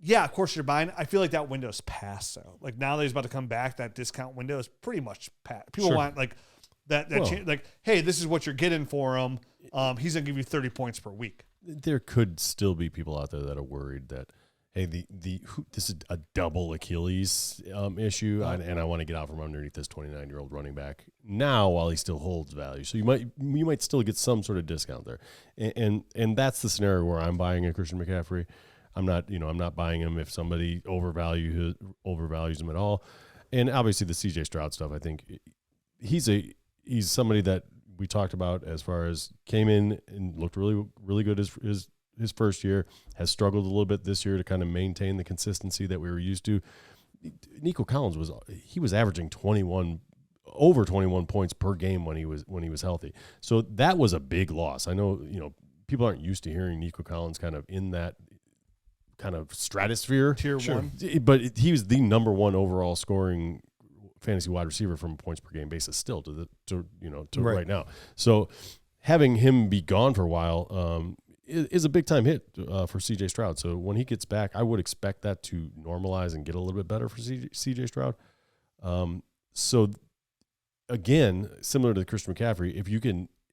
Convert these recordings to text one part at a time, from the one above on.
Yeah, of course you're buying. I feel like that window's past, though. Like now that he's about to come back, that discount window is pretty much past. People want like that like, hey, this is what you're getting for him. He's gonna give you 30 points per week. There could still be people out there that are worried that, hey, this is a double Achilles issue, and I want to get out from underneath this 29-year-old running back now while he still holds value. So you might still get some sort of discount there, and that's the scenario where I'm buying a Christian McCaffrey. I'm not buying him if somebody overvalues him at all. And obviously the CJ Stroud stuff, I think he's somebody that we talked about as far as came in and looked really, really good his first year, has struggled a little bit this year to kind of maintain the consistency that we were used to. Nico Collins was averaging over 21 points per game when he was healthy. So that was a big loss. I know, people aren't used to hearing Nico Collins kind of in that kind of stratosphere. Tier 1. But he was the number one overall scoring fantasy wide receiver from a points per game basis still to right now. So having him be gone for a while is a big time hit for CJ Stroud. So when he gets back, I would expect that to normalize and get a little bit better for CJ Stroud. So again, similar to Christian McCaffrey,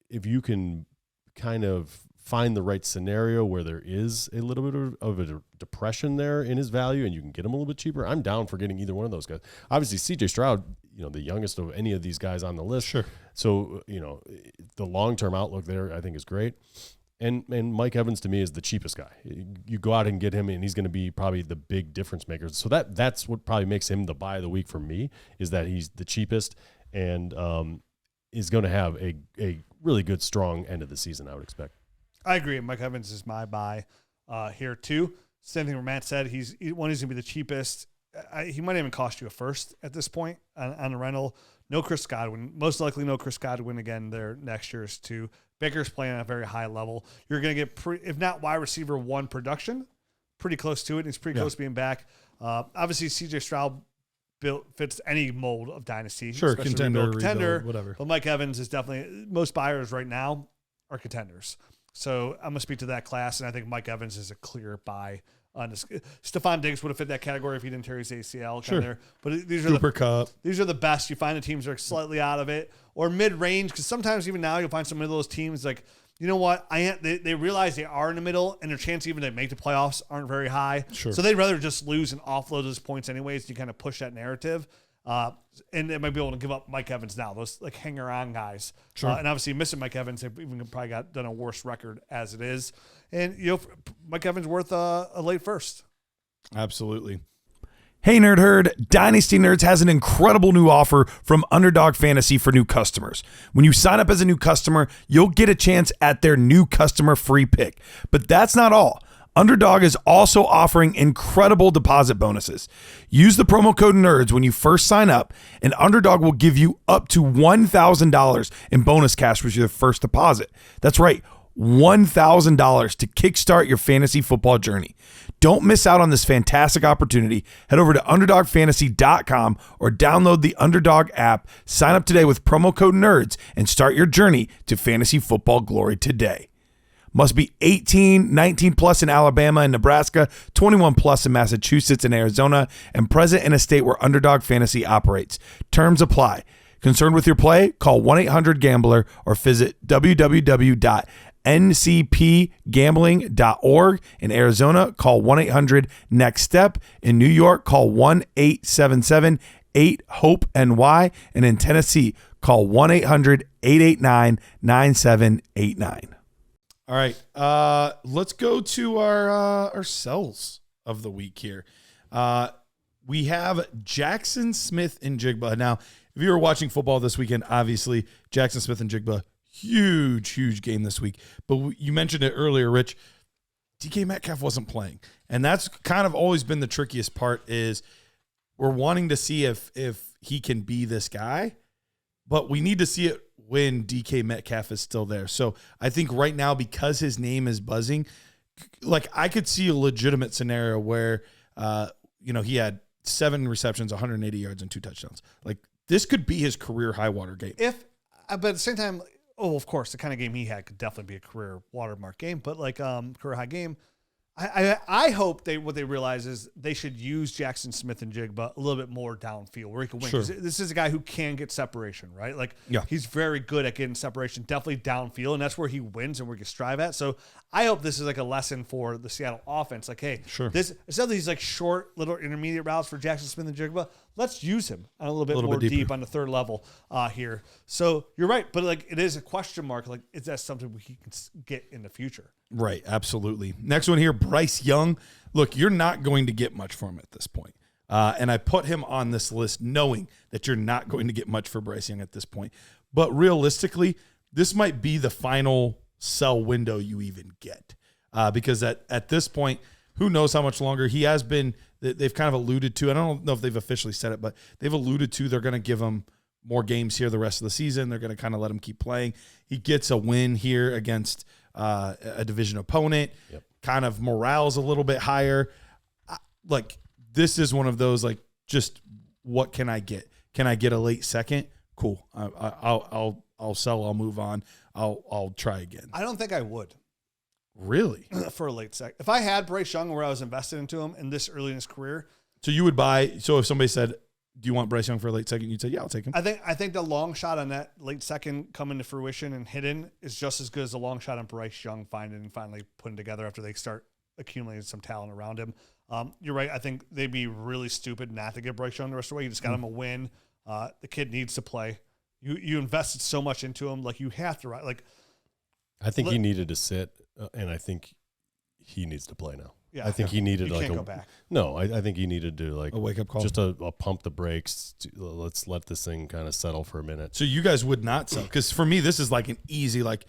if you can kind of find the right scenario where there is a little bit of a depression there in his value and you can get him a little bit cheaper, I'm down for getting either one of those guys. Obviously, CJ Stroud, the youngest of any of these guys on the list. Sure. So, the long-term outlook there, I think, is great. And Mike Evans, to me, is the cheapest guy. You go out and get him, and he's going to be probably the big difference maker. So that's what probably makes him the buy of the week for me, is that he's the cheapest and is going to have a really good, strong end of the season, I would expect. I agree. Mike Evans is my buy here too. Same thing where Matt said he's going to be the cheapest. He might even cost you a first at this point on the rental. No Chris Godwin. Most likely no Chris Godwin again there next year's too. Baker's playing at a very high level. You're going to get, if not wide receiver 1 production, pretty close to it. He's pretty close to being back. Obviously, CJ Stroud fits any mold of dynasty. Sure, contender, rebuild, whatever. But Mike Evans is definitely, most buyers right now are contenders. So I'm going to speak to that class, and I think Mike Evans is a clear buy. Stephon Diggs would have fit that category if he didn't tear his ACL. Sure. There. But these are the best. You find the teams that are slightly out of it or mid-range, because sometimes even now you'll find some of those teams like, you know what, they realize they are in the middle, and their chance even to make the playoffs aren't very high. Sure. So they'd rather just lose and offload those points anyways to kind of push that narrative. And they might be able to give up Mike Evans now, those like hanger-on guys. Sure. And obviously missing Mike Evans, they've even probably done a worse record as it is. And Mike Evans worth a late first. Absolutely. Hey, Nerd Herd, Dynasty Nerds has an incredible new offer from Underdog Fantasy for new customers. When you sign up as a new customer, you'll get a chance at their new customer free pick. But that's not all. Underdog is also offering incredible deposit bonuses. Use the promo code NERDS when you first sign up, and Underdog will give you up to $1,000 in bonus cash with your first deposit. That's right, $1,000 to kickstart your fantasy football journey. Don't miss out on this fantastic opportunity. Head over to UnderdogFantasy.com or download the Underdog app. Sign up today with promo code NERDS and start your journey to fantasy football glory today. Must be 18, 19 plus in Alabama and Nebraska, 21 plus in Massachusetts and Arizona, and present in a state where Underdog Fantasy operates. Terms apply. Concerned with your play? Call 1-800-GAMBLER or visit www.ncpgambling.org. In Arizona, call 1-800-NEXT-STEP. In New York, call 1-877-8-HOPE-NY. And in Tennessee, call 1-800-889-9789. All right, let's go to our sells of the week here. We have Jaxon Smith-Njigba. Now, if you were watching football this weekend, obviously Jaxon Smith-Njigba, huge game this week. But you mentioned it earlier, Rich. DK Metcalf wasn't playing, and that's kind of always been the trickiest part. Is we're wanting to see if he can be this guy, but we need to see it when DK Metcalf is still there. So I think right now, because his name is buzzing, like I could see a legitimate scenario where, he had 7 receptions, 180 yards, and 2 touchdowns. Like this could be his career high water game. But at the same time, of course, the kind of game he had could definitely be a career watermark game, but like career high game. I hope what they realize is they should use Jaxon Smith-Njigba a little bit more downfield where he can win. Sure. This is a guy who can get separation, right? Like Yeah. he's very good at getting separation, definitely downfield, and that's where he wins and where he can strive at. So I hope this is like a lesson for the Seattle offense. Like, hey, Sure. this instead of these like short little intermediate routes for Jaxon Smith-Njigba, let's use him a little bit more deep on the third level here. So you're right, but like it is a question mark. Like, is that something he can get in the future? Right, absolutely. Next one here, Bryce Young. Look, you're not going to get much from him at this point. And I put him on this list knowing that you're not going to get much for Bryce Young at this point. But realistically, this might be the final sell window you even get. Because at this point, who knows how much longer he has been. They've kind of alluded to, I don't know if they've officially said it, but they've alluded to they're going to give him more games here the rest of the season. They're going to kind of let him keep playing. He gets a win here against a division opponent. Yep. Kind of morale's a little bit higher. Like, this is one of those, like, just what can I get? Can I get a late second? Cool. I'll sell. I'll move on. I'll try again. I don't think I would. Really? For a late second. If I had Bryce Young where I was invested into him in this early in his career. So you would buy, so if somebody said, do you want Bryce Young for a late second? You'd say, yeah, I'll take him. I think the long shot on that late second coming to fruition and hidden is just as good as the long shot on Bryce Young finding and finally putting together after they start accumulating some talent around him. You're right. I think they'd be really stupid not to give Bryce Young the rest of the way. You just got him a win. The kid needs to play. You invested so much into him. Like, you have to, right? Like, I think he needed to sit, and I think he needs to play now. Yeah, I think he needed you like can't go back. No, I think he needed to like A wake-up call? just a pump the brakes. Let's let this thing kind of settle for a minute. So you guys would not sell? Because for me, this is like an easy, like,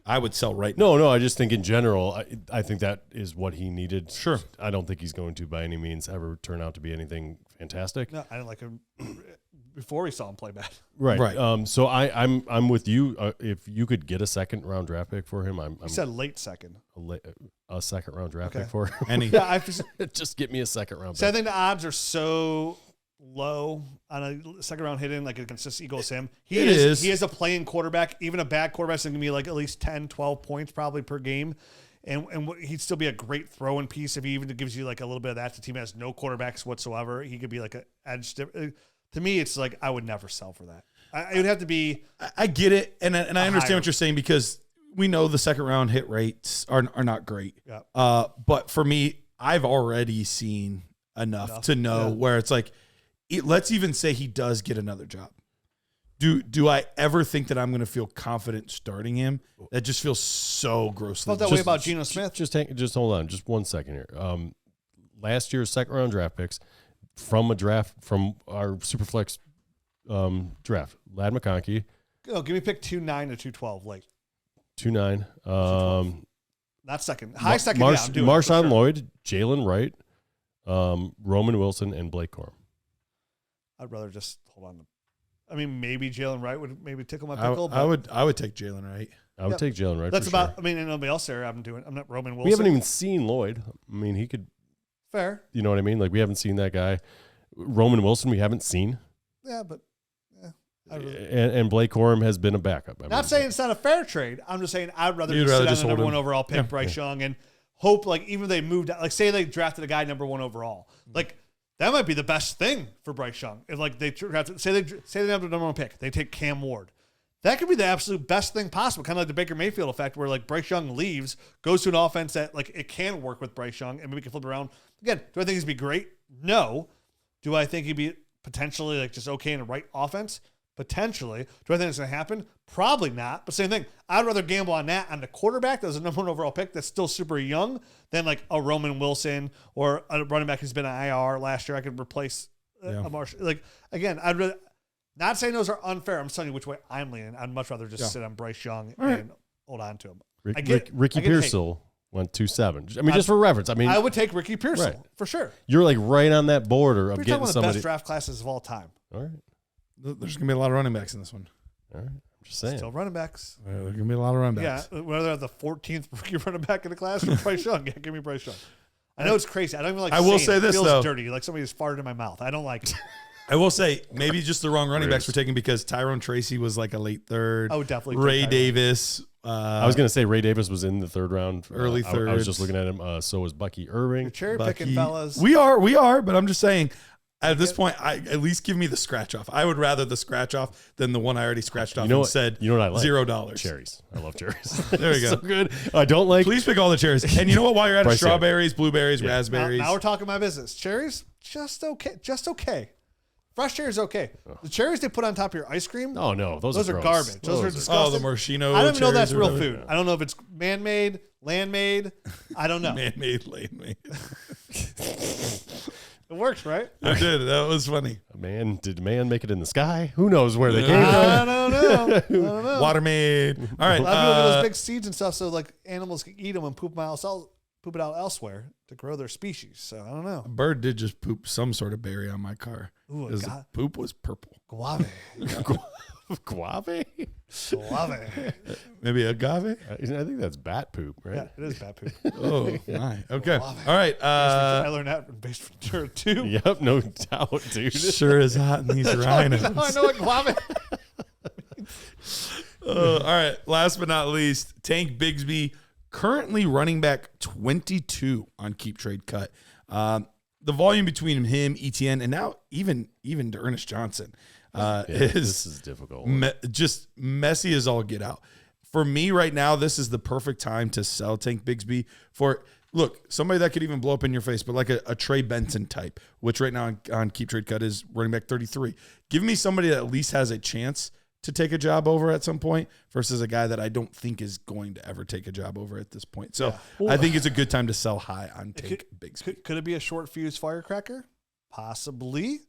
I would sell right now. No, I just think in general, I think that is what he needed. Sure. I don't think he's going to by any means ever turn out to be anything fantastic. No, I didn't like him before we saw him play bad. Right. So I'm with you. If you could get a second round draft pick for him, I'm You said late second. a second round draft Okay. pick for him. Any? Yeah, Just get me a second round so I pick. think the odds are so low on a second round hidden, like against this Eagles him. He is a playing quarterback. Even a bad quarterback's going to be like at least 10, 12 points probably per game. And he'd still be a great throwing piece if he even gives you like a little bit of that. The team has no quarterbacks whatsoever. He could be like an edge. To me, it's like I would never sell for that. It would have to be. I get it, and I understand what you're saying because we know the second round hit rates are not great. Yeah. But for me, I've already seen enough to know where it's like, let's even say he does get another job. Do I ever think that I'm going to feel confident starting him? That just feels so grossly. Felt that way about Geno Smith. Just hold on, just 1 second here. Last year's second round draft picks from our Superflex draft. Lad McConkey. Oh, give me pick 2-9 to 2-12 late. 2-9. Not second. High second. I'm doing Marshawn sure. Lloyd, Jalen Wright, Roman Wilson, and Blake Corum. I'd rather just hold on. I mean, maybe Jalen Wright would maybe tickle my I pickle. would take Jalen Wright. I would take Jalen Wright. That's for about. sure. I mean, and nobody else there. I'm not Roman Wilson. We haven't even seen Lloyd. I mean, he could. Fair. You know what I mean? Like, we haven't seen that guy. Roman Wilson, we haven't seen. Yeah, but. And Blake Corum has been a backup. Not saying it's not a fair trade. I'm just saying I'd rather You'd just rather sit just on the hold number him. one overall pick, Bryce Young, and hope like even if they moved, like say they drafted a guy number one overall, like that might be the best thing for Bryce Young. If like they drafted, say they have the number one pick, they take Cam Ward. That could be the absolute best thing possible, kind of like the Baker Mayfield effect, where like Bryce Young leaves, goes to an offense that like it can work with Bryce Young, and maybe can flip around. Again, do I think he'd be great? No. Do I think he'd be potentially like just okay in the right offense? Potentially. Do I think it's going to happen? Probably not. But same thing. I'd rather gamble on that on the quarterback that was a number one overall pick that's still super young than like a Roman Wilson or a running back who's been on IR last year. I could replace a Marshall. Like again, I'd rather. Not saying those are unfair. I'm telling you which way I'm leaning. I'd much rather just sit on Bryce Young and hold on to him. Ricky Pearsall went 2-7. I mean, just for reference. I mean, I would take Ricky Pearsall right. for sure. You're like right on that border of We're getting talking about the somebody. best draft classes of all time. All right. There's going to be a lot of running backs in this one. All right. I'm just saying. Still running backs. There's going to be a lot of running backs. Yeah, whether they're the 14th rookie running back in the class or Bryce Young. Yeah, give me Bryce Young. I know it's crazy. I don't even like. I will saying say it. this, It feels though. dirty. Like somebody just farted in my mouth. I don't like it. I will say maybe just the wrong running backs were taken because Tyrone Tracy was like a late third. I would definitely take Ray Tyrone. Davis. I was going to say Ray Davis was in the third round. Early third. I was just looking at him. So was Bucky Irving. You're cherry picking, fellas. We are, but I'm just saying, at this point, at least give me the scratch off. I would rather the scratch off than the one I already scratched off and said, you know what I like? $0. Cherries. I love cherries. There we go. So good. I don't like. Please pick all the cherries. And you know what? While you're at it, Bryce, strawberries, blueberries, raspberries. Now we're talking my business. Cherries, just okay. Fresh cherries, okay. The cherries they put on top of your ice cream. Oh no, those are gross. Garbage. Those are disgusting. Oh, the maraschino. I don't even know that's real cherries or food. I don't know if it's man-made, land-made. I don't know. Man-made, land-made. It works, right? It did. That was funny. Did man make it in the sky? Who knows where they came from? I don't know. Water made. All right. A lot of people do those big seeds and stuff so like animals can eat them and poop it out elsewhere to grow their species. So I don't know. A bird did just poop some sort of berry on my car. Ooh, The poop was purple. Guave. Guave? Guave. Maybe agave? I think that's bat poop, right? Yeah, it is bat poop. Oh, my. Okay. All right. I learned that from Base Ventura 2. Yep, no doubt, dude. Sure is hot in these rhinos. I know what guave. All right. Last but not least, Tank Bigsby, currently running back 22 on Keep Trade Cut. The volume between him, ETN, and now even Ernest Johnson this is difficult. Just messy as all get out. For me right now, this is the perfect time to sell Tank Bigsby for, look, somebody that could even blow up in your face, but like a Trey Benson type, which right now on Keep Trade Cut is running back 33. Give me somebody that at least has a chance to take a job over at some point versus a guy that I don't think is going to ever take a job over at this point. So I think it's a good time to sell high on Tank Bigsby. Could it be a short fuse firecracker? Possibly.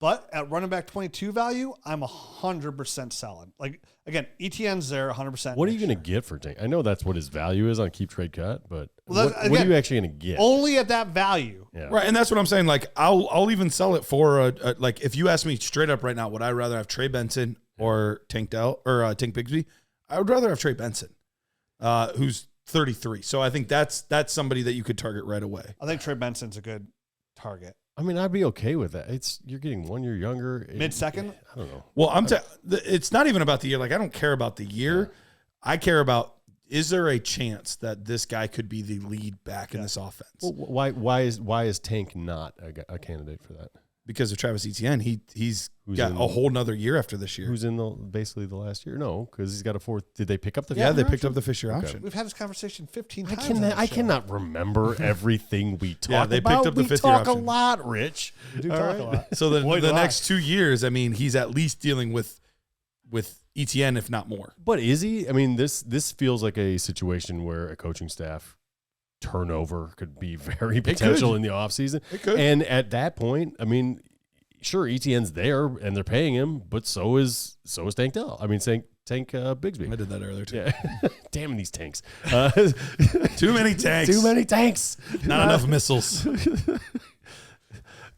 But at running back 22 value, I'm 100% selling. Like, again, ETN's there 100%. What are you going to get for Tank? I know that's what his value is on Keep Trade Cut, but Well, what are you actually going to get? Only at that value. Yeah. Right, and that's what I'm saying. Like, I'll even sell it for like if you ask me straight up right now, would I rather have Trey Benson or Tank Bigsby? I would rather have Trey Benson, who's 33. So I think that's somebody that you could target right away. I think Trey Benson's a good target. I mean, I'd be okay with that. You're getting 1 year younger. Mid-second? I don't know. Well, it's not even about the year. Like, I don't care about the year. Yeah. I care about, is there a chance that this guy could be the lead back in this offense? Well, why is Tank not a candidate for that? Because of Travis Etienne. He's got a whole nother year after this year. Who's in basically the last year? No, because he's got a fourth. Did they pick up the? Yeah, they picked up the fifth year option. We've had this conversation 15 times. I cannot remember everything we talk about. They picked up the fifth year option. We talk a lot, Rich. We do talk a lot. So the next 2 years, I mean, he's at least dealing with Etienne, if not more. But is he? I mean, this feels like a situation where a coaching staff turnover could be very potential in the offseason. It could. And at that point, I mean, sure, Etienne's there and they're paying him, but so is Tank Dell. I mean, Tank Bigsby. I did that earlier too. Yeah. Damn these tanks. Too many tanks. Too many tanks. Not enough missiles.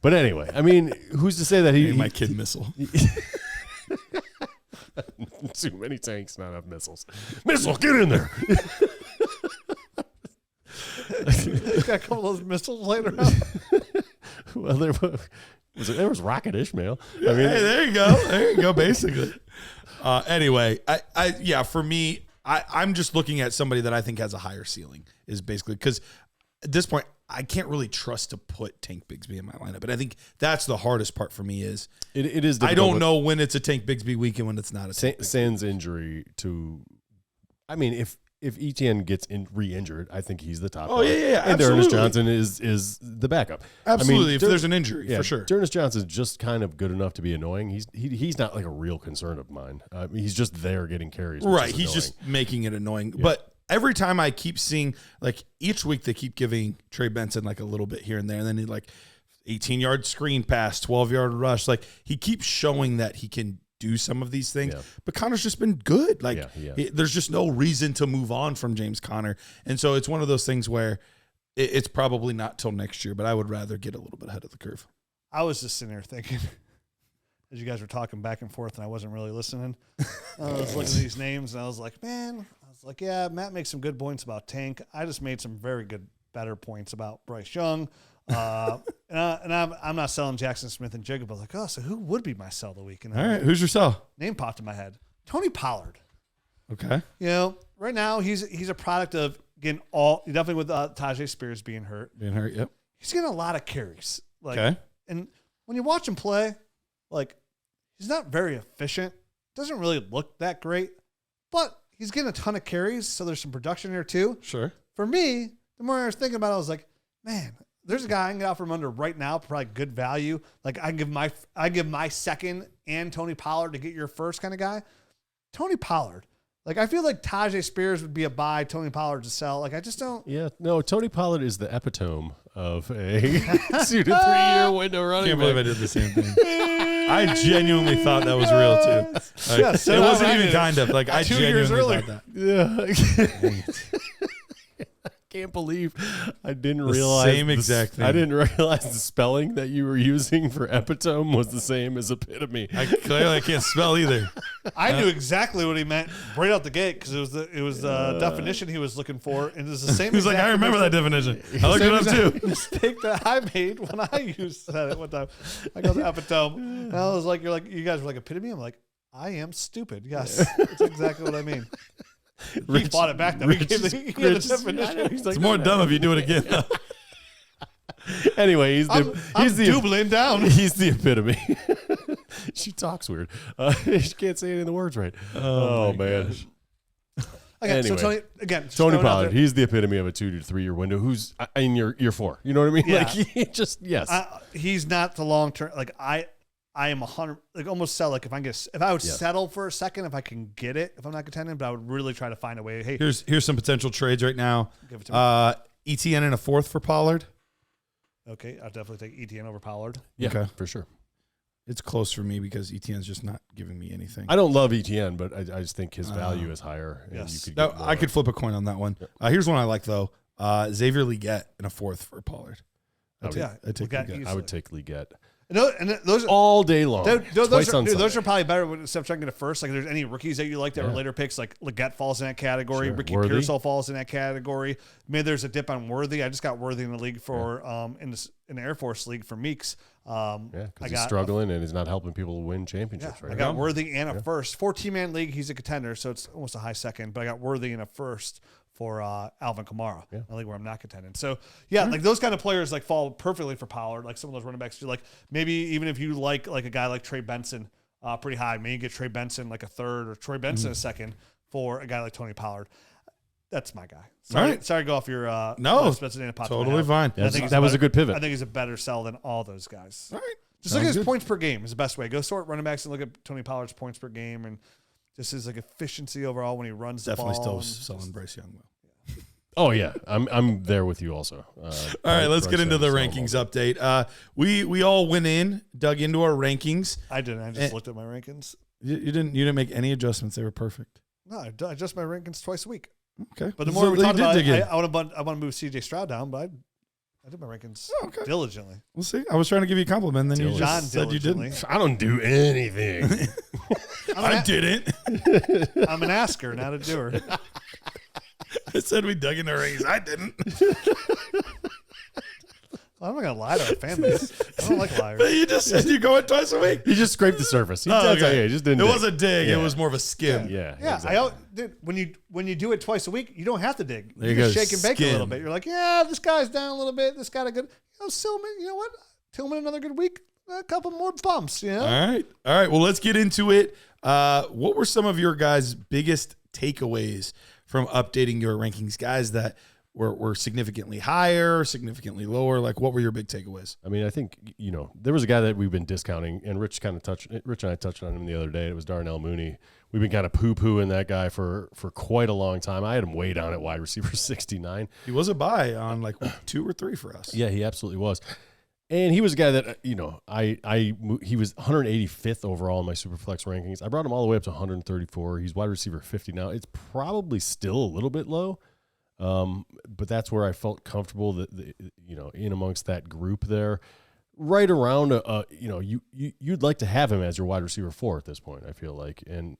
But anyway, I mean, who's to say that he my kid missile. Too many tanks, not enough missiles. Missile, get in there. Got a couple of those missiles later on. Well, there was Rocket Ishmael. I mean, hey, there you go. There you go, basically. Anyway, for me, I'm just looking at somebody that I think has a higher ceiling, is basically because at this point, I can't really trust to put Tank Bigsby in my lineup. But I think that's the hardest part for me is it is I don't know when it's a Tank Bigsby week and when it's not a Tank Bigsby. Sans injury to, I mean, if Etienne gets re-injured, I think he's the top. Oh, yeah, and Ernest Johnson is the backup. Absolutely, I mean, if there's an injury, for sure. Ernest Johnson's just kind of good enough to be annoying. He's not like a real concern of mine. He's just there getting carries. Right, he's just making it annoying. Yeah. But every time I keep seeing, like, each week they keep giving Trey Benson, like, a little bit here and there, and then he, like, 18-yard screen pass, 12-yard rush. Like, he keeps showing that he can do some of these things, but Conner's just been good. Like, there's just no reason to move on from James Conner. And so it's one of those things where it's probably not till next year, but I would rather get a little bit ahead of the curve. I was just sitting there thinking, as you guys were talking back and forth and I wasn't really listening, I was looking at these names and I was like, yeah, Matt makes some good points about Tank. I just made some very good, better points about Bryce Young. And I'm not selling Jaxon Smith-Njigba, but like, so who would be my sell of the week? And all right, who's your sell? Name popped in my head. Tony Pollard. Okay. You know, right now he's a product of getting definitely with Tajay Spears being hurt. Yep. He's getting a lot of carries. Okay. And when you watch him play, like he's not very efficient. Doesn't really look that great, but he's getting a ton of carries, so there's some production here too. Sure. For me, the more I was thinking about it, I was like, man, there's a guy I can get out from under right now, probably good value. Like I give my second and Tony Pollard to get your first kind of guy. Tony Pollard. Like I feel like Tajay Spears would be a buy, Tony Pollard to sell. Like I just don't. Yeah, no, Tony Pollard is the epitome of a 2 to 3 year window running. Can't believe I did the same thing. I genuinely thought that was real too. Like, Yeah, so it wasn't even did. kind of like I 2 years genuinely earlier. thought that. Yeah. I can't believe I didn't The realize same exact thing. I didn't realize the spelling that you were using for epitome was the same as epitome. I can't spell either. I knew exactly what he meant right out the gate because it was the definition he was looking for, and it's the same. He was like, I remember that definition. I looked it up too. Mistake that I made when I used that at one time. I go to epitome, and I was like, you guys were like epitome. I'm like, I am stupid. Yes, that's exactly what I mean. He fought it back though. He gave the definition. He's like, It's more dumb if you do it again. Anyway, he's the doubling down. He's the epitome. She talks weird. She can't say any of the words right. Oh man. Okay, Anyway. so Tony Pollard, he's the epitome of a 2 to 3 year window. Who's in year 4? You know what I mean? Yeah. Like he just he's not the long term. Like I am 100. Like almost sell. Like if I would settle for a second, if I can get it, if I'm not contending, but I would really try to find a way. Hey, Here's some potential trades right now. give it to me. ETN and a fourth for Pollard. Okay, I'll definitely take ETN over Pollard. Yeah, Okay. for sure. It's close for me because ETN's just not giving me anything. I don't love ETN, but I just think his value is higher. And Yes. you could No, get more. I could flip a coin on that one. Here's one I like though. Xavier Leggett and a fourth for Pollard. I take Leggett Leggett. easily. I would take Leggett And those all day long. those on are probably better when except trying to get a first. Like, if there's any rookies that you like that were later picks, like Leggett falls in that category. Sure. Ricky Worthy. Pearsall falls in that category. Maybe there's a dip on Worthy. I just got Worthy in the league for in the Air Force League for Meeks. because he's struggling and he's not helping people win championships right I got Worthy and a first. 14-man league, he's a contender, so it's almost a high second. But I got Worthy and a first for Alvin Kamara, a league where I'm not contending. So, like those kind of players like fall perfectly for Pollard. Like some of those running backs, like maybe even if you like a guy like Trey Benson pretty high, maybe you get Trey Benson like a third or Trey Benson a second for a guy like Tony Pollard. That's my guy. Sorry to go off your No, Spencer totally fine. Yeah, that was a good pivot. I think he's a better sell than all those guys. All right. Just look at his points per game is the best way. Go sort running backs and look at Tony Pollard's points per game and just his like efficiency overall when he runs the ball. Definitely still selling Bryce Young though. Oh yeah, I'm there with you also. All right, let's get into the rankings update. We all went in, dug into our rankings. I didn't. I just looked at my rankings. You didn't make any adjustments. They were perfect. No, I adjust my rankings twice a week. Okay, But the more we talk about it, I want to move CJ Stroud down, but I did my rankings diligently. We'll see. I was trying to give you a compliment, then you John just said you diligently. didn't. I don't do anything. I didn't. I'm an asker, not a doer. I said we dug into our rankings. I didn't. I'm not gonna lie to our fan base. I don't like liars. But you just said you go in twice a week. He just scraped the surface. He just didn't. It was a dig. It was more of a skim. Yeah. Yeah, exactly. dude, when you do it twice a week, you don't have to dig. There You you just go, shake and bake a skim. little bit. You're like, yeah, this guy's down a little bit. This got a good, Tillman. You know what? Tillman another good week. A couple more bumps. You know. All right. Well, let's get into it. What were some of your guys' biggest takeaways from updating your rankings, guys that were significantly higher, significantly lower? Like, what were your big takeaways? I mean, I think, there was a guy that we've been discounting, and Rich and I touched on him the other day. It was Darnell Mooney. We've been kind of poo-pooing that guy for quite a long time. I had him way down at wide receiver 69. He was a buy on like 2 or 3 for us. Yeah, he absolutely was. And he was a guy that, he was 185th overall in my Superflex rankings. I brought him all the way up to 134. He's wide receiver 50 now. It's probably still a little bit low. But that's where I felt comfortable that, in amongst that group there, right around, you'd like to have him as your wide receiver 4 at this point, I feel like, and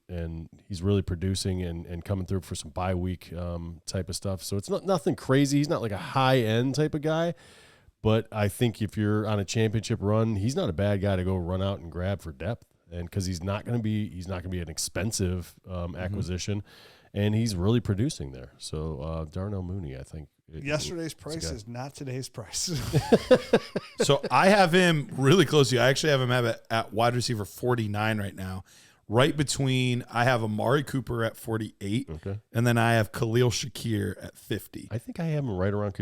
he's really producing and coming through for some bye week, type of stuff. So it's nothing crazy. He's not like a high end type of guy, but I think if you're on a championship run, he's not a bad guy to go run out and grab for depth. And because he's not going to be an expensive acquisition, and he's really producing there. So Darnell Mooney, I think. Yesterday's price is not today's price. So I have him really close to you. I actually have him at wide receiver 49 right now. Right between, I have Amari Cooper at 48, and then I have Khalil Shakir at 50. I think I have him right around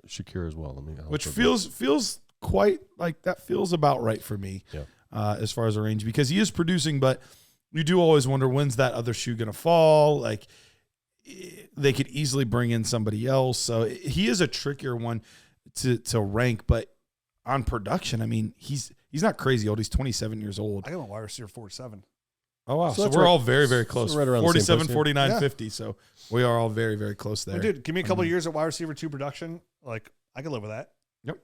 Shakir as well. Which feels quite like that feels about right for me as far as a range, because he is producing, but you do always wonder, when's that other shoe going to fall? Like, they could easily bring in somebody else. So he is a trickier one to rank, but on production, I mean, he's not crazy old. He's 27 years old. I got a wide receiver 47. Oh, wow. So we're all very, very close. Right around 47, 49, 50. So we are all very, very close there. Well, dude, give me a couple of years at wide receiver 2 production. Like, I could live with that. Yep.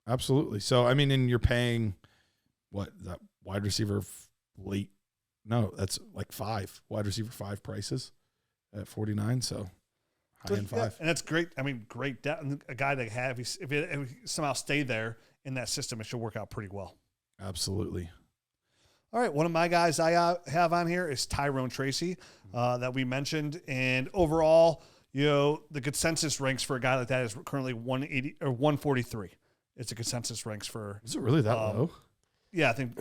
Absolutely. So, I mean, and you're paying, what, that wide receiver late? No, that's like 5. Wide receiver 5 prices at 49. So, high end 5. Yeah, and that's great. I mean, great depth. A guy that if he somehow stayed there in that system, it should work out pretty well. Absolutely. All right, one of my guys I have on here is Tyrone Tracy that we mentioned, and overall, the consensus ranks for a guy like that is currently 180 or 143. It's a consensus ranks for. Is it really that low? Yeah, I think.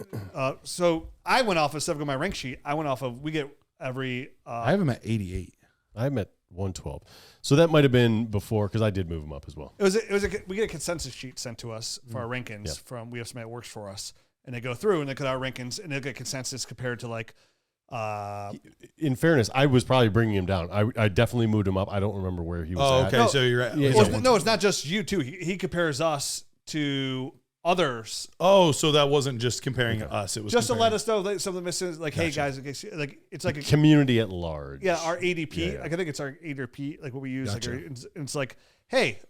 So I went off instead of my rank sheet. I went off of we get every. I have him at 88. I have him at 112. So that might have been before, because I did move him up as well. We get a consensus sheet sent to us for our rankings from we have somebody that works for us. And they go through and look at our rankings and they look at consensus compared to like. In fairness, I was probably bringing him down. I definitely moved him up. I don't remember where he was. Oh, at. okay. So you're at. No, it's not just you too. He compares us to others. Oh, so that wasn't just comparing us. It was just to let us know some of the misses. Like, Gotcha. hey guys, like it's like a community at large. Yeah, our ADP. Yeah. Like I think it's our ADP. Like what we use. Gotcha. Like it's like, hey.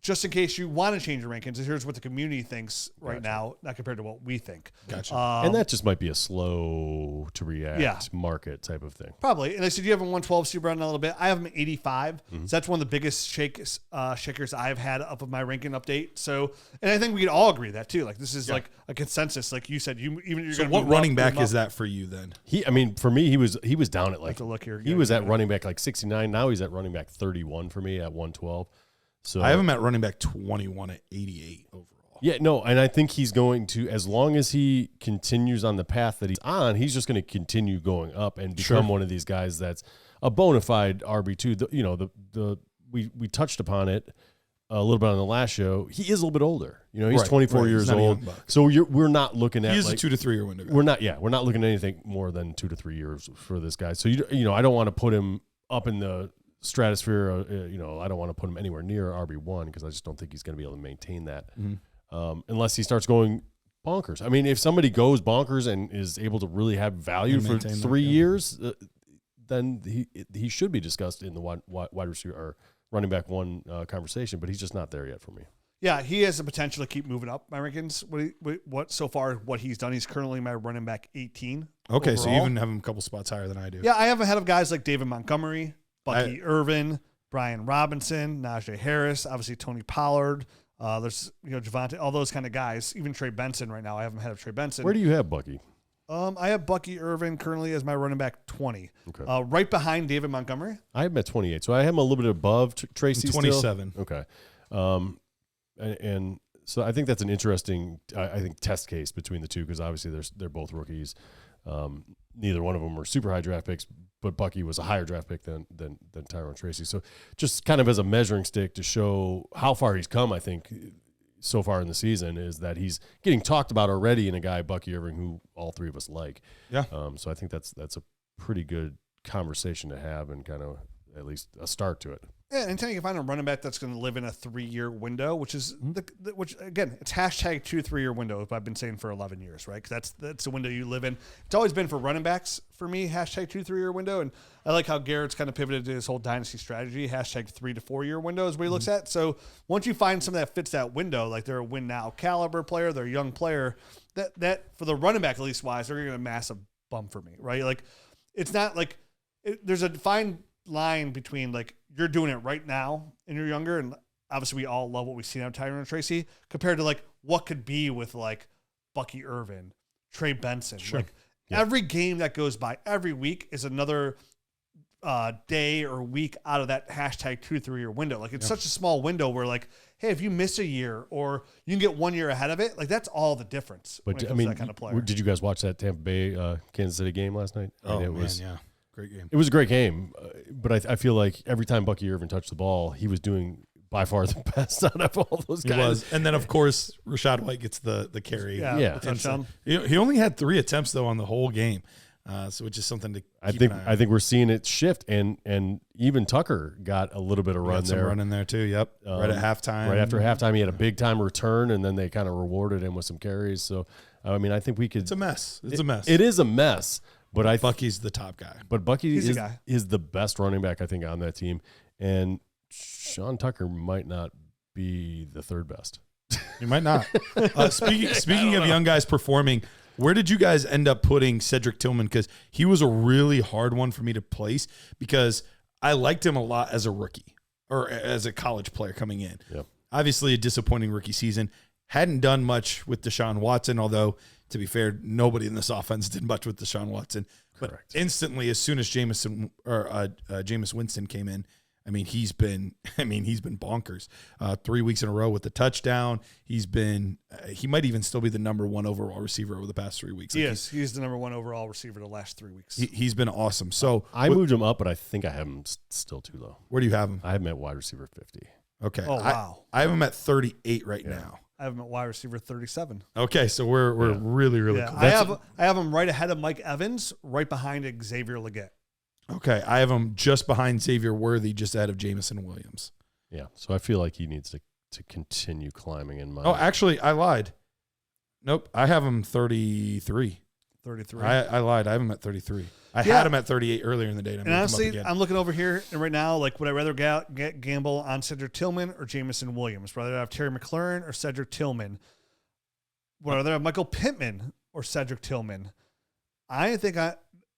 Just in case you want to change your rankings, here's what the community thinks right now, not compared to what we think. Gotcha. And that just might be a slow to react market type of thing. Probably. And I said you have him 112, so you're running a little bit. I have him at 85. So that's one of the biggest shakers I've had up of my ranking update. So, and I think we could all agree that too. Like this is like a consensus. Like you said, you're so going to. What running back is that for you then? For me, he was down at like. To look here. He was at running back like 69. Now he's at running back 31 for me at 112. So I have him at running back 21 at 88 overall. Yeah, no, and I think he's going to, as long as he continues on the path that he's on, he's just going to continue going up and become one of these guys that's a bona fide RB2. We touched upon it a little bit on the last show. He is a little bit older. He's 24 years old. So we're not looking at. He is a 2 to 3 year window guy. We're not looking at anything more than 2 to 3 years for this guy. So I don't want to put him up in the stratosphere. I don't want to put him anywhere near RB1 because I just don't think he's going to be able to maintain that unless he starts going bonkers. I mean, if somebody goes bonkers and is able to really have value for 3 years, then he should be discussed in the wide receiver or running back 1 conversation. But he's just not there yet for me. Yeah, he has the potential to keep moving up my rankings. What he's done, he's currently my running back 18. Okay, overall. So you even have him a couple spots higher than I do. Yeah, I have ahead of guys like David Montgomery, Bucky Irvin, Brian Robinson, Najee Harris, obviously Tony Pollard. There's Javonte, all those kind of guys. Even Trey Benson right now. I have him ahead of Trey Benson. Where do you have Bucky? I have Bucky Irvin currently as my running back 20. Okay. Right behind David Montgomery. I have him at 28, so I have him a little bit above Tracy. 27. Still. Okay. And so I think that's an interesting, test case between the two because obviously they're both rookies. Neither one of them were super high draft picks, but Bucky was a higher draft pick than Tyrone Tracy. So just kind of as a measuring stick to show how far he's come, I think so far in the season is that he's getting talked about already in a guy, Bucky Irving, who all three of us like. Yeah. So I think that's a pretty good conversation to have and kind of at least a start to it. Yeah, anytime you can find a running back that's going to live in a 3-year window, which is which again, it's hashtag 2 3-year window. I've been saying for 11 years, right? Because that's the window you live in. It's always been for running backs for me, hashtag 2 3-year window. And I like how Garrett's kind of pivoted to his whole dynasty strategy, hashtag 3 to 4 year window is what he looks at. So once you find something that fits that window, like they're a win now caliber player, they're a young player, that for the running back at least wise, they're going to get a massive bump for me, right? Like it's not like there's a defined line between like you're doing it right now and you're younger, and obviously we all love what we've seen out of Tyrone and Tracy compared to like what could be with like Bucky Irvin, Trey Benson. Like every game that goes by every week is another day or week out of that hashtag 2 to 3 year window. Like it's such a small window where like, hey, if you miss a year or you can get 1 year ahead of it, like that's all the difference. But I mean, that kind of player. Did you guys watch that Tampa Bay Kansas City game last night? Oh, man, yeah. Great game. It was a great game, but I feel like every time Bucky Irvin touched the ball, he was doing by far the best out of all those guys. He was. And then, of course, Rachaad White gets the carry. Yeah. Touchdown. He only had 3 attempts, though, on the whole game. So which is something to keep an eye on. I think we're seeing it shift, and even Tucker got a little bit of run there. Some run in there too. Yep, right at halftime. Right after halftime, he had a big time return, and then they kind of rewarded him with some carries. So, I mean, I think we could. It's a mess. It's a mess. It is a mess. But Bucky's the top guy. But Bucky is the best running back I think on that team, and Sean Tucker might not be the third best. He might not. Speaking of young guys performing. Where did you guys end up putting Cedric Tillman? Because he was a really hard one for me to place because I liked him a lot as a rookie or as a college player coming in. Yep. Obviously a disappointing rookie season. Hadn't done much with Deshaun Watson, although, to be fair, nobody in this offense did much with Deshaun Watson. Correct. But instantly, as soon as Jameis Winston came in, I mean, he's been bonkers. 3 weeks in a row with the touchdown. He might even still be the number 1 overall receiver over the past 3 weeks. He's the number 1 overall receiver the last 3 weeks. He's been awesome. So I moved him up, but I think I have him still too low. Where do you have him? I have him at wide receiver 50. Okay. Oh, wow. I have him at 38 right now. I have him at wide receiver 37. Okay, so we're really close. I have him right ahead of Mike Evans, right behind Xavier Legette. Okay, I have him just behind Xavier Worthy, just ahead of Jameson Williams. Yeah, so I feel like he needs to continue climbing in my. Oh, actually, I lied. Nope, I have him 33. 33. I lied. I have him at 33. I had him at 38 earlier in the day. And honestly, I'm looking over here, and right now, like, would I rather gamble on Cedric Tillman or Jameson Williams? Would I rather have Terry McLaurin or Cedric Tillman? Would I rather have Michael Pittman or Cedric Tillman? I think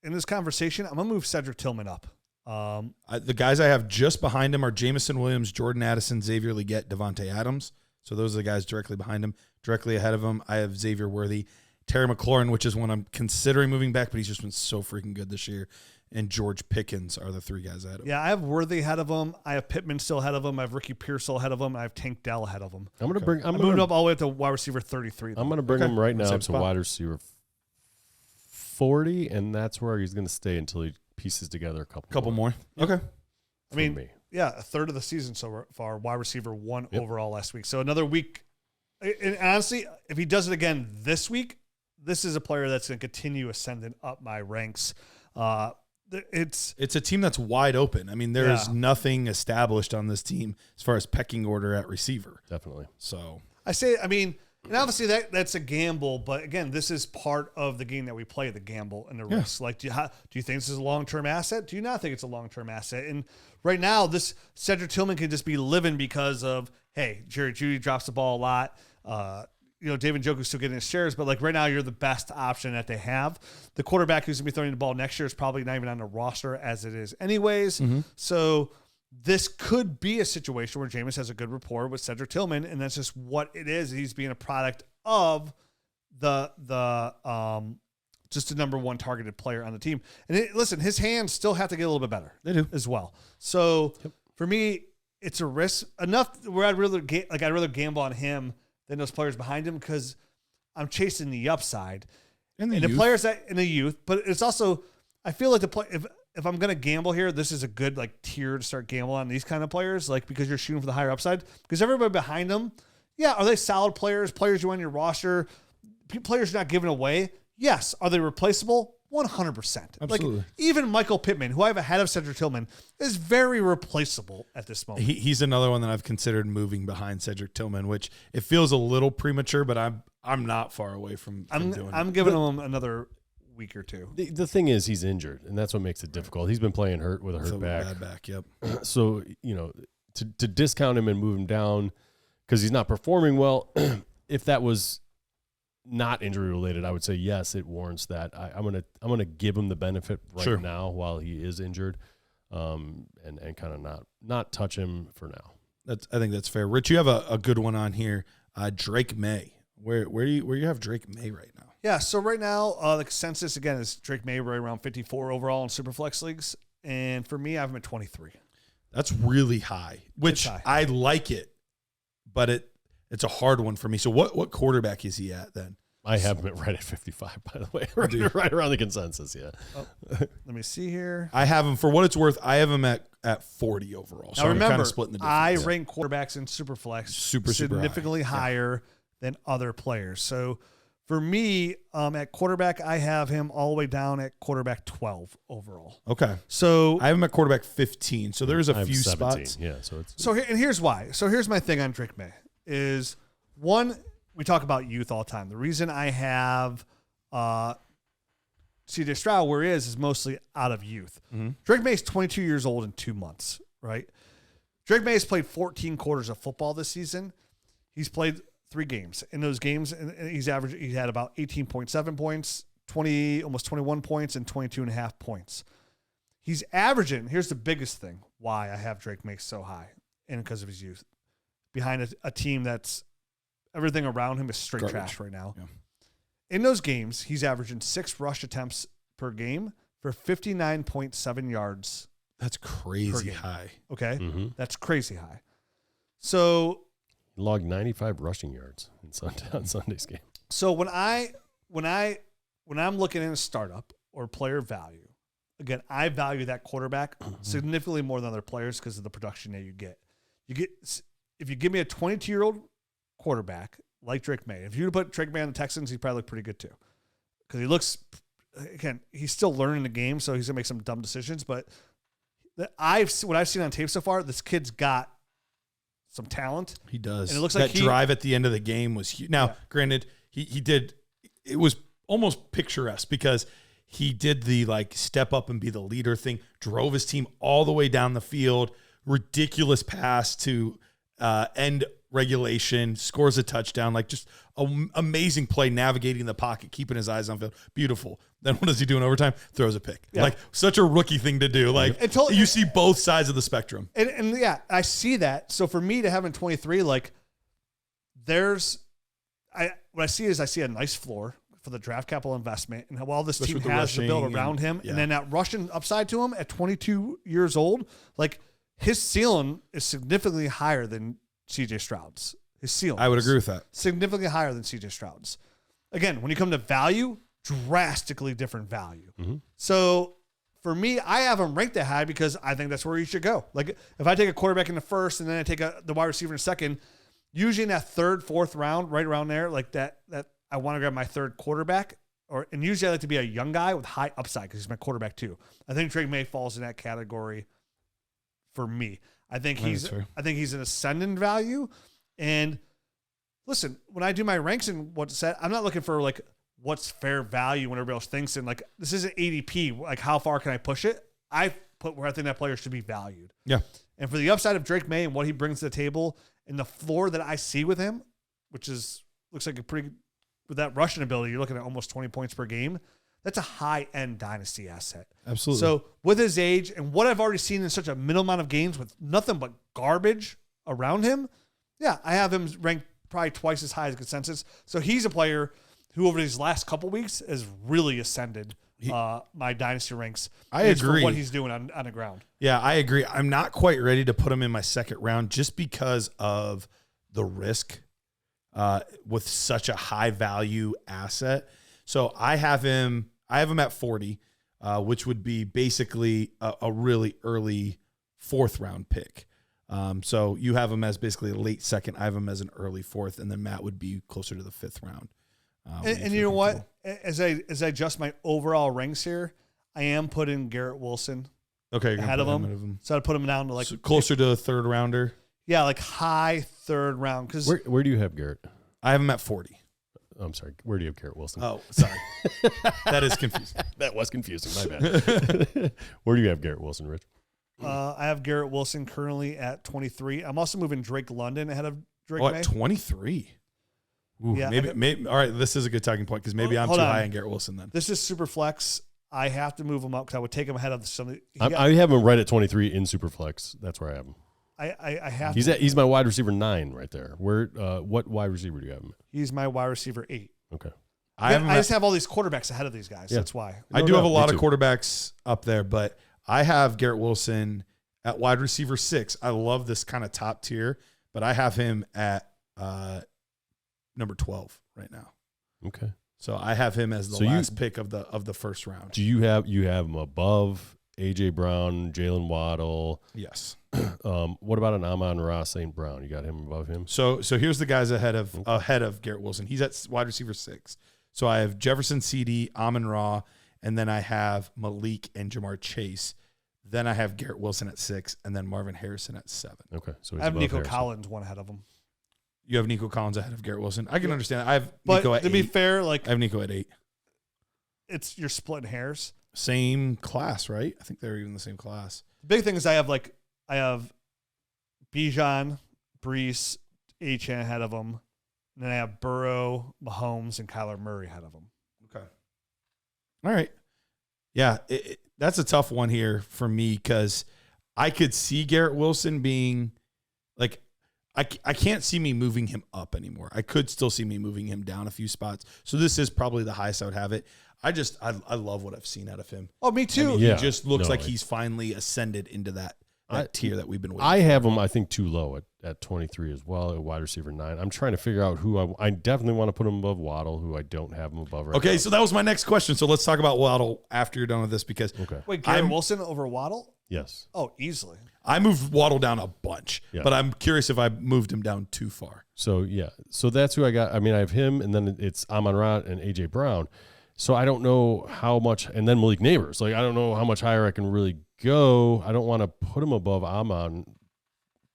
in this conversation, I'm going to move Cedric Tillman up. The guys I have just behind him are Jameson Williams, Jordan Addison, Xavier Legette, Devontae Adams. So those are the guys directly behind him. Directly ahead of him, I have Xavier Worthy, Terry McLaurin, which is one I'm considering moving back, but he's just been so freaking good this year. And George Pickens are the 3 guys ahead of him. Yeah, I have Worthy ahead of him. I have Pittman still ahead of him. I have Ricky Pearsall ahead of him. I have Tank Dell ahead of him. I'm moving up all the way up to wide receiver 33. I'm going to bring him right now up to wide receiver 40, and that's where he's going to stay until he pieces together a couple more. Okay. I mean, a third of the season so far, wide receiver 1 overall last week. So another week. And honestly, if he does it again this week, this is a player that's going to continue ascending up my ranks. It's a team that's wide open. I mean, there is nothing established on this team as far as pecking order at receiver. Definitely. So and obviously that's a gamble, but again, this is part of the game that we play, the gamble and the risk. Like, do you think this is a long-term asset? Do you not think it's a long-term asset? And right now, this Cedric Tillman can just be living because of, hey, Jerry Jeudy drops the ball a lot. David Njoku's still getting his shares, but like right now, you're the best option that they have. The quarterback who's going to be throwing the ball next year is probably not even on the roster as it is anyways. Mm-hmm. So this could be a situation where Jameis has a good rapport with Cedric Tillman, and that's just what it is. He's being a product of the just the number 1 targeted player on the team. And listen, his hands still have to get a little bit better. They do as well. So for me, it's a risk enough where I'd rather gamble on him than those players behind him because I'm chasing the upside and the players that in the youth. But it's also, I feel like if I'm going to gamble here, this is a good like tier to start gambling on these kind of players, like because you're shooting for the higher upside. Because everybody behind them, are they solid players? Players you on your roster, players you're not giving away. Yes. Are they replaceable? 100%. Absolutely. Like even Michael Pittman, who I have ahead of Cedric Tillman, is very replaceable at this moment. He's another one that I've considered moving behind Cedric Tillman, which it feels a little premature, but I'm not far away from doing it. I'm giving him another week or two. The thing is, he's injured, and that's what makes it difficult. He's been playing hurt with a hurt back. Bad back, yep. So to discount him and move him down because he's not performing well, if that was not injury related, I would say yes, it warrants that. I'm gonna give him the benefit right now while he is injured, and kind of not touch him for now. I think that's fair. Rich, you have a good one on here. Drake Maye. Where do you have Drake Maye right now? Yeah, so right now the consensus again is Drake Maye right around 54 overall in Superflex leagues, And for me, I have him at 23. That's really high, which high. I like it, but it's a hard one for me. So what quarterback is he at then? I have him right at 55, by the way. Right around the consensus, yeah. Oh, let me see here. I have him, for what it's worth, I have him at 40 overall. So now I'm remember, kind of splitting the difference. I rank quarterbacks in Superflex significantly higher than other players. So for me, at quarterback, I have him all the way down at quarterback 12 overall. Okay. So I have him at quarterback 15. So there's a few 17, spots. Yeah. And here's why. So here's my thing on Drake Maye is, one, we talk about youth all the time. The reason I have CJ Stroud where he is mostly out of youth. Mm-hmm. Drake Maye is 22 years old in 2 months, right? Drake Maye has played 14 quarters of football this season. He's played 3 games. In those games, he had about 18.7 points, almost 21 points, and 22.5 points. He's averaging, here's the biggest thing why I have Drake Maye so high, and because of his youth, behind a team that's everything around him is straight trash right now. Yeah. In those games, he's averaging 6 rush attempts per game for 59.7 yards. That's crazy high. Okay? Mm-hmm. That's crazy high. So He logged 95 rushing yards on Sunday's game. So when I'm looking at a startup or player value, again, I value that quarterback significantly more than other players because of the production that you get. If you give me a 22-year-old quarterback like Drake Maye, if you put Drake Maye on the Texans, he'd probably look pretty good too. Because he looks, again, he's still learning the game, so he's gonna make some dumb decisions. But what I've seen on tape so far, this kid's got some talent. He does. And it looks that like drive at the end of the game was huge. Now, granted, he did. It was almost picturesque because he did the step up and be the leader thing. Drove his team all the way down the field. Ridiculous pass to end regulation. Scores a touchdown. Just an amazing play, navigating the pocket, keeping his eyes on field. Beautiful. Then what does he do in overtime? Throws a pick. Yeah. Such a rookie thing to do. You see both sides of the spectrum. And yeah, I see that. So for me to have him 23, what I see is I see a nice floor for the draft capital investment and how all this team has to build around him. And then that rushing upside to him at 22 years old, his ceiling is significantly higher than CJ Stroud's. His ceiling. I would agree with that. Significantly higher than CJ Stroud's. Again, when you come to value, drastically different value. Mm-hmm. So for me, I have him ranked that high because I think that's where he should go. If I take a quarterback in the first and then I take the wide receiver in the second, usually in that third, fourth round, right around there, that I want to grab my third quarterback. And usually I like to be a young guy with high upside because he's my quarterback too. I think Drake Maye falls in that category for me. I think he's an ascendant value. And listen, when I do my ranks and what's set, I'm not looking for what's fair value when everybody else thinks and this isn't ADP. How far can I push it? I put where I think that player should be valued. Yeah. And for the upside of Drake Maye and what he brings to the table and the floor that I see with him, which looks like with that rushing ability, you're looking at almost 20 points per game. That's a high-end dynasty asset. Absolutely. So with his age and what I've already seen in such a minimal amount of games with nothing but garbage around him, yeah, I have him ranked probably twice as high as consensus. So he's a player who over these last couple weeks has really ascended my dynasty ranks. I agree. For what he's doing on the ground. Yeah, I agree. I'm not quite ready to put him in my second round just because of the risk with such a high value asset. So I have him at 40, which would be basically a really early fourth round pick. So you have him as basically a late second. I have him as an early fourth, and then Matt would be closer to the fifth round. And you know what? As I adjust my overall ranks here, I am putting Garrett Wilson ahead of him. So I'd put him down to closer to a third rounder. Yeah, high third round. Because where do you have Garrett? I have him at 40. I'm sorry. Where do you have Garrett Wilson? Oh, sorry. That is confusing. That was confusing. My bad. Where do you have Garrett Wilson, Rich? I have Garrett Wilson currently at 23. I'm also moving Drake London ahead of Drake Maye. At 23? Ooh, Yeah, maybe. All right, this is a good talking point because maybe I'm too high on Garrett Wilson then. This is super flex. I have to move him up because I would take him ahead of somebody. I have him right at 23 in Superflex. That's where I have him. I have. He's my wide receiver 9 right there. Where? What wide receiver do you have him? He's my wide receiver 8. Okay. I just have all these quarterbacks ahead of these guys. Yeah. That's why. I do have a lot of quarterbacks up there, but I have Garrett Wilson at wide receiver 6. I love this kind of top tier, but I have him at number 12 right now. Okay. So I have him as the last pick of the first round. Do you have him above A.J. Brown, Jaylen Waddle? Yes. What about an Amon-Ra St. Brown? You got him above him? So here's the guys ahead of Garrett Wilson. He's at wide receiver 6. So I have Jefferson, CD, Amon-Ra, and then I have Malik and Jamar Chase. Then I have Garrett Wilson at 6, and then Marvin Harrison at 7. Okay. So I have Nico Harrison. Collins one ahead of him. You have Nico Collins ahead of Garrett Wilson. I can understand that. I have But Nico at to 8. be fair, I have Nico at 8. you're splitting hairs. Same class, right? I think they're even the same class. The big thing is I have Bijan, Bryce, Achane ahead of him. And then I have Burrow, Mahomes, and Kyler Murray ahead of him. Okay. All right. Yeah, that's a tough one here for me because I could see Garrett Wilson being like, I can't see me moving him up anymore. I could still see me moving him down a few spots. So this is probably the highest I would have it. I love what I've seen out of him. Oh, me too. I mean, Yeah. He just looks like he's finally ascended into that tier that we've been waiting I for. have him, I think, too low at 23 as well, at wide receiver 9. I'm trying to figure out who I definitely want to put him above Waddle, who I don't have him above right now. Okay, so that was my next question. So let's talk about Waddle after you're done with this because Wait, Garrett Wilson over Waddle? Yes. Oh, easily. I moved Waddle down a bunch, Yeah. but I'm curious if I moved him down too far. So, yeah. So that's who I got. I mean, I have him, and then it's Amon-Ra and A.J. Brown. So I don't know how much, and then Malik Neighbors. Like, I don't know how much higher I can really go. I don't want to put him above Amon.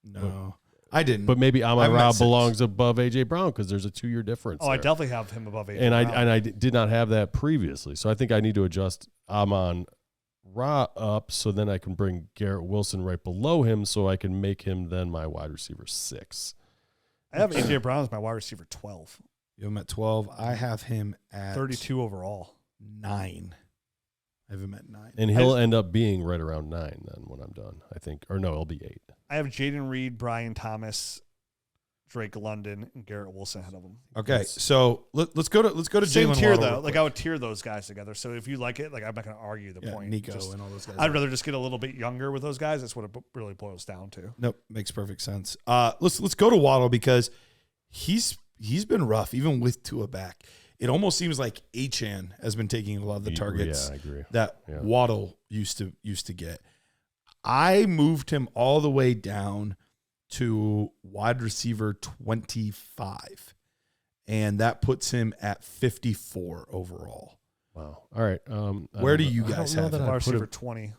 No, I didn't. But maybe Amon-Ra sense. belongs above A.J. Brown because there's a 2-year difference. Oh, I there. definitely have him above 8. And I did not have that previously. So I think I need to adjust Amon-Ra up so then I can bring Garrett Wilson right below him so I can make him then my wide receiver 6. I have A.J. Brown as my wide receiver 12. You have him at 12. I have him at 32 overall. 9. I have him at 9. And he'll end up being right around 9 then when I'm done, I think. Or no, it'll be 8. I have Jaden Reed, Brian Thomas, Drake London, and Garrett Wilson ahead of him. Okay, so let's go to Same Jaylen tier Waddle though. real Like quick. I would tier those guys together. So if you like it, like I'm not going to argue the point. Nico Just- and all those guys. I'd rather just get a little bit younger with those guys. That's what it really boils down to. Nope, makes perfect sense. Let's go to Waddle because he's been rough even with Tua back. It almost seems like Achane has been taking a lot of the targets Yeah, I agree. that Waddle used to get. I moved him all the way down to wide receiver 25, and that puts him at 54 overall. Wow. All right. Where do you guys have him? Wide receiver 20.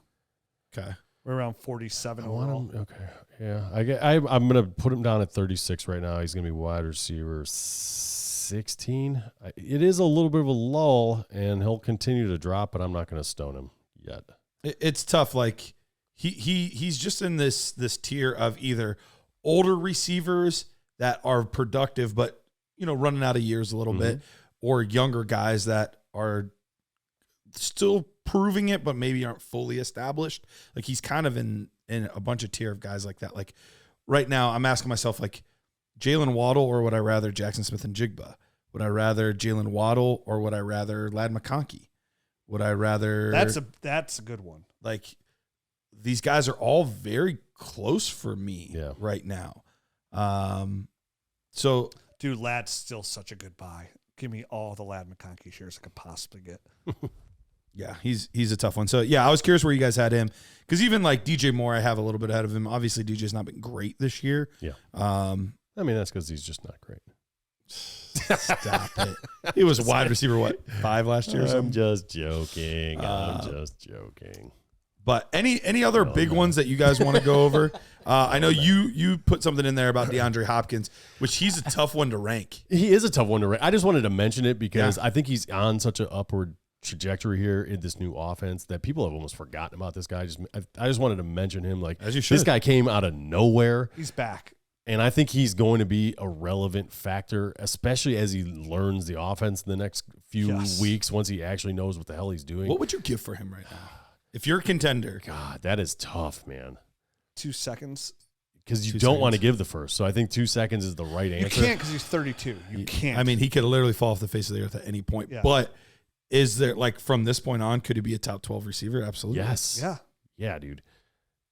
Okay. We're around 47 I want overall. him. Okay. Yeah. I'm going to put him down at 36 right now. He's going to be wide receiver 16. It is a little bit of a lull, and he'll continue to drop, but I'm not going to stone him yet. It's tough. Like he's just in this tier of either older receivers that are productive, but running out of years a little bit, or younger guys that are still proving it, but maybe aren't fully established. Like he's kind of in a bunch of tier of guys like that. Like right now, I'm asking myself, like Jaylen Waddle, or would I rather Jaxon Smith-Njigba? Would I rather Jaylen Waddle, or would I rather Ladd McConkey? Would I rather? That's a good one. Like these guys are all very close for me right now. So Dude, Ladd's still such a good buy. Give me all the Ladd McConkey shares I could possibly get. yeah, he's a tough one. So yeah, I was curious where you guys had him, because even like DJ Moore, I have a little bit ahead of him. Obviously, DJ's not been great this year. Yeah. I mean, that's because he's just not great. Stop it. He was wide receiver 5 last year or something? I'm just joking. I'm just joking. But any other big ones that you guys want to go over? I know you put something in there about DeAndre Hopkins, which he's a tough one to rank. He is a tough one to rank. I just wanted to mention it because I think he's on such an upward trajectory here in this new offense that people have almost forgotten about this guy. I just wanted to mention him. Like, as you should. This guy came out of nowhere. He's back. And I think he's going to be a relevant factor, especially as he learns the offense in the next few weeks, once he actually knows what the hell he's doing. What would you give for him right now? If you're a contender. God, that is tough, man. 2 seconds. Because you don't want to give the first. So I think 2 seconds is the right answer. You can't, because he's 32. You can't. I mean, he could literally fall off the face of the earth at any point. Yeah. But is there, like, from this point on, could he be a top 12 receiver? Absolutely. Yes. Yeah. yeah, dude.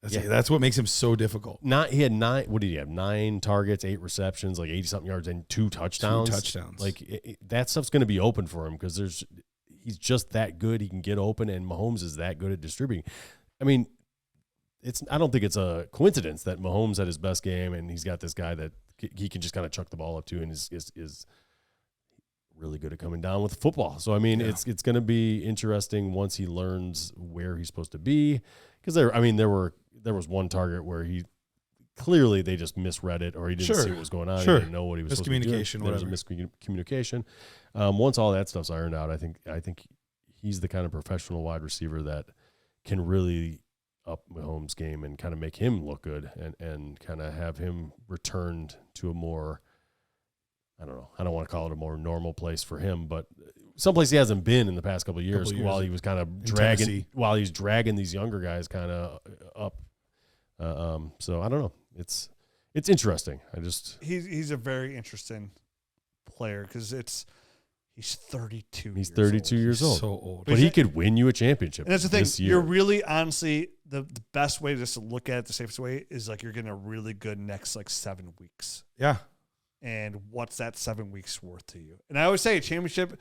That's what makes him so difficult. He had 9. What did he have? 9 targets, 8 receptions, like 80-something yards, and 2 touchdowns. 2 touchdowns. Like that stuff's going to be open for him because he's just that good. He can get open, and Mahomes is that good at distributing. I mean, I don't think it's a coincidence that Mahomes had his best game, and he's got this guy that he can just kind of chuck the ball up to, and is really good at coming down with football. So I mean, it's going to be interesting once he learns where he's supposed to be. Because there was one target where they just misread it, or he didn't see what was going on. He didn't know what he was supposed to do. There was a miscommunication. Once all that stuff's ironed out, I think he's the kind of professional wide receiver that can really up Mahomes' game and kind of make him look good and kind of have him returned to a more, I don't know, I don't want to call it a more normal place for him, but someplace he hasn't been in the past couple of years while he was kind of dragging these younger guys kind of up. So I don't know. It's interesting. He's a very interesting player because he's 32. He's 32 years old. So old. But he could win you a championship. And that's the thing. This year. You're really, honestly, the best way just to look at it, the safest way, is like you're getting a really good next 7 weeks. Yeah. And what's that 7 weeks worth to you? And I always say a championship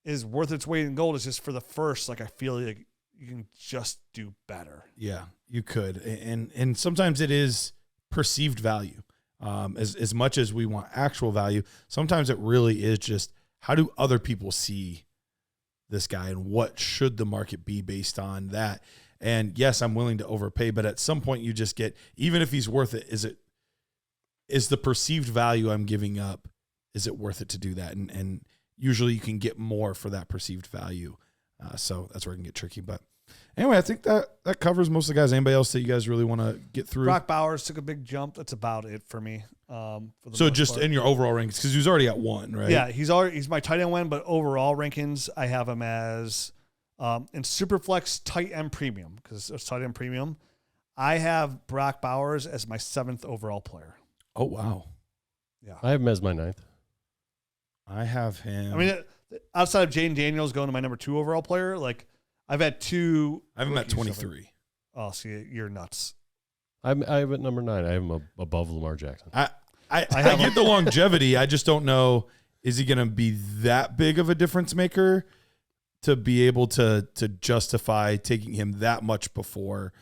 is worth its weight in gold. It's just for the first, I feel like you can just do better. Yeah, you could. And sometimes it is perceived value. As much as we want actual value, sometimes it really is just how do other people see this guy and what should the market be based on that? And yes, I'm willing to overpay, but at some point you just get, even if he's worth it, is the perceived value I'm giving up, is it worth it to do that? And usually you can get more for that perceived value. So that's where it can get tricky. But anyway, I think that covers most of the guys. Anybody else that you guys really want to get through? Brock Bowers took a big jump. That's about it for me. So just in your overall rankings, because he was already at 1, right? Yeah, he's my tight end 1, but overall rankings, I have him as in Superflex tight end premium, because it's tight end premium. I have Brock Bowers as my 7th overall player. Oh, wow. Yeah. I have him as my 9th. I have him. I mean, outside of Jaden Daniels going to my number 2 overall player, I've had 2. I have him at 23. Oh, see, you're nuts. I have at number 9. I have him above Lamar Jackson. I get the longevity. I just don't know, is he going to be that big of a difference maker to be able to justify taking him that much before?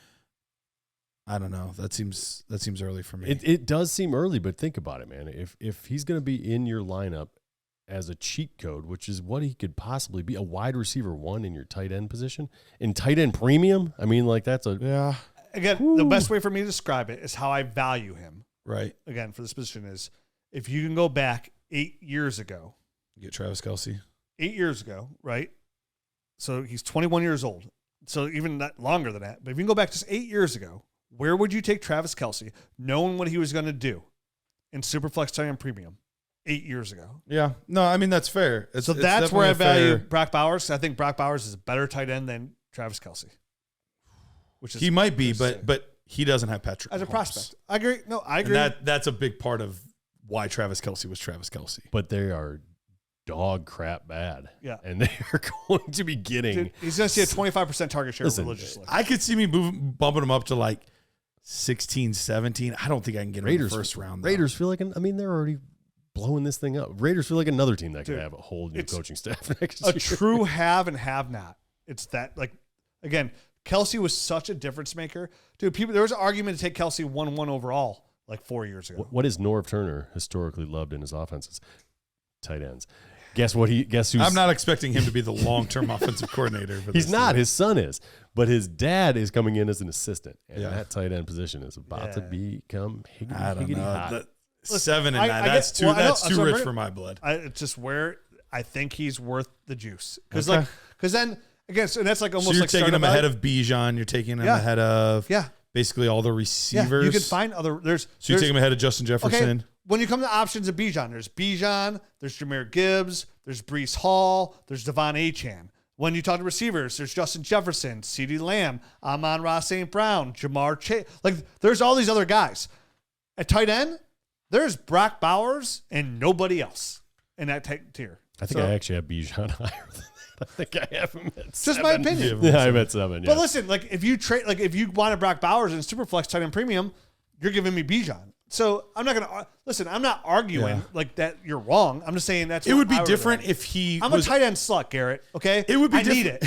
I don't know. That seems early for me. It does seem early, but think about it, man. If he's going to be in your lineup as a cheat code, which is what he could possibly be, a wide receiver 1 in your tight end position, in tight end premium, I mean, that's a... Yeah. Again, the best way for me to describe it is how I value him. Right. Again, for this position is, if you can go back 8 years ago. You get Travis Kelce. 8 years ago, right? So he's 21 years old. So even that longer than that. But if you can go back just 8 years ago, where would you take Travis Kelce, knowing what he was going to do in Superflex tight end premium 8 years ago? Yeah. No, I mean, that's fair. That's where I value Brock Bowers. I think Brock Bowers is a better tight end than Travis Kelce. He might be, but he doesn't have Patrick as a Mahomes. Prospect. I agree. No, I agree. And that's a big part of why Travis Kelce was Travis Kelce. But they are dog crap bad. Yeah. And they are going to be getting... Dude, he's going to see a 25% target share religiously. I could see me bumping him up to 16, 17. I don't think I can get him in the first round, though. Raiders feel like... they're already blowing this thing up. Raiders feel like another team that could have a whole new coaching staff next year. A true have and have not. It's that, again... Kelce was such a difference maker. Dude, there was an argument to take Kelce 1-1 overall 4 years ago. What is Norv Turner historically loved in his offenses? Tight ends. Guess who's... I'm not expecting him to be the long-term offensive coordinator. He's not. His son is. But his dad is coming in as an assistant. And that tight end position is about to become higgity hot. 7 and 9. That's too rich for my blood. It's just where I think he's worth the juice. Because then... Again, so that's almost so you're taking him ahead of Bijan. You're taking him ahead of basically all the receivers. You can find other. So you take him ahead of Justin Jefferson. Okay, when you come to options of Bijan, there's Jahmyr Gibbs, there's Breece Hall, there's Devon Achane. When you talk to receivers, there's Justin Jefferson, CeeDee Lamb, Amon-Ra St. Brown, Jamar Chase. There's all these other guys. At tight end, there's Brock Bowers and nobody else in that tier. I think I actually have Bijan higher than that. I think I have him at Just 7. my opinion. Yeah, I'm at 7. Yeah. But listen, like if you trade, like if you wanted Brock Bowers in Superflex tight end premium, you're giving me Bijan. So I'm not gonna listen. I'm not arguing like that. You're wrong. I'm just saying that's. It would be different if he. I'm a tight end slut, Garrett. Okay. It would be. I need it.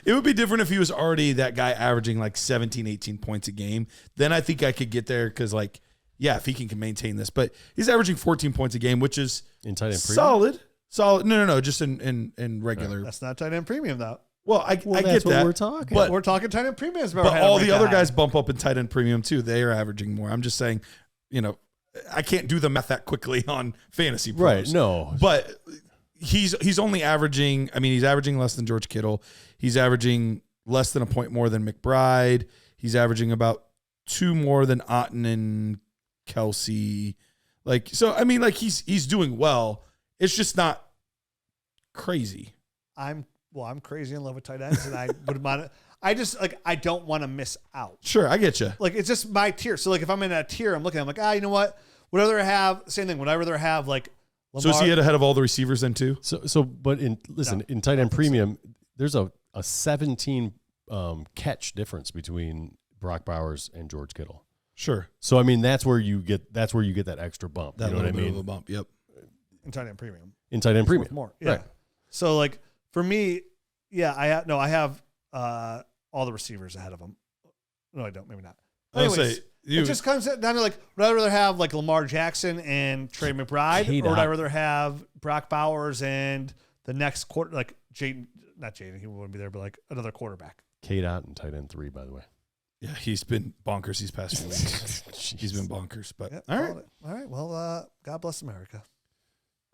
It would be different if he was already that guy averaging like 17, 18 points a game. Then I think I could get there because like, yeah, if he can maintain this, but he's averaging 14 points a game, which is in tight end solid. No, just in regular. That's not tight end premium though. Well, I Well, get that's what that. we're talking. But We're talking tight end premiums. But all the other guys bump up in tight end premium too. They are averaging more. I'm just saying, I can't do the math that quickly on fantasy pros. Right, no. But he's only averaging, he's averaging less than George Kittle. He's averaging less than a point more than McBride. He's averaging about 2 more than Otten and Kelsey. He's doing well. It's just not crazy. I'm crazy in love with tight ends, and I would want. I just I don't want to miss out. Sure, I get you. Like it's just my tier. So like if I'm in a tier, I'm looking. I'm like, you know what? Would I rather have same thing? Would I rather have like Lamar? So is he ahead of all the receivers then too? But in tight end premium, there's a 17 catch difference between Brock Bowers and George Kittle. Sure. So that's where you get that extra bump. That you know what I mean? Of a bump. Yep. In tight end premium. In tight end premium, more. Yeah. Right. So like for me, yeah, I have all the receivers ahead of them. No, I don't. Maybe not. Anyways, it just comes down to like, would I rather have like Lamar Jackson and Trey McBride, or would I rather have Brock Bowers and the next quarter, like not Jaden, he wouldn't be there, but like another quarterback. K-Dot and tight end 3, by the way. Yeah, he's been bonkers these past few weeks. He's been bonkers, but Yep, all right. All right. Well, God bless America.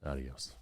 Adios.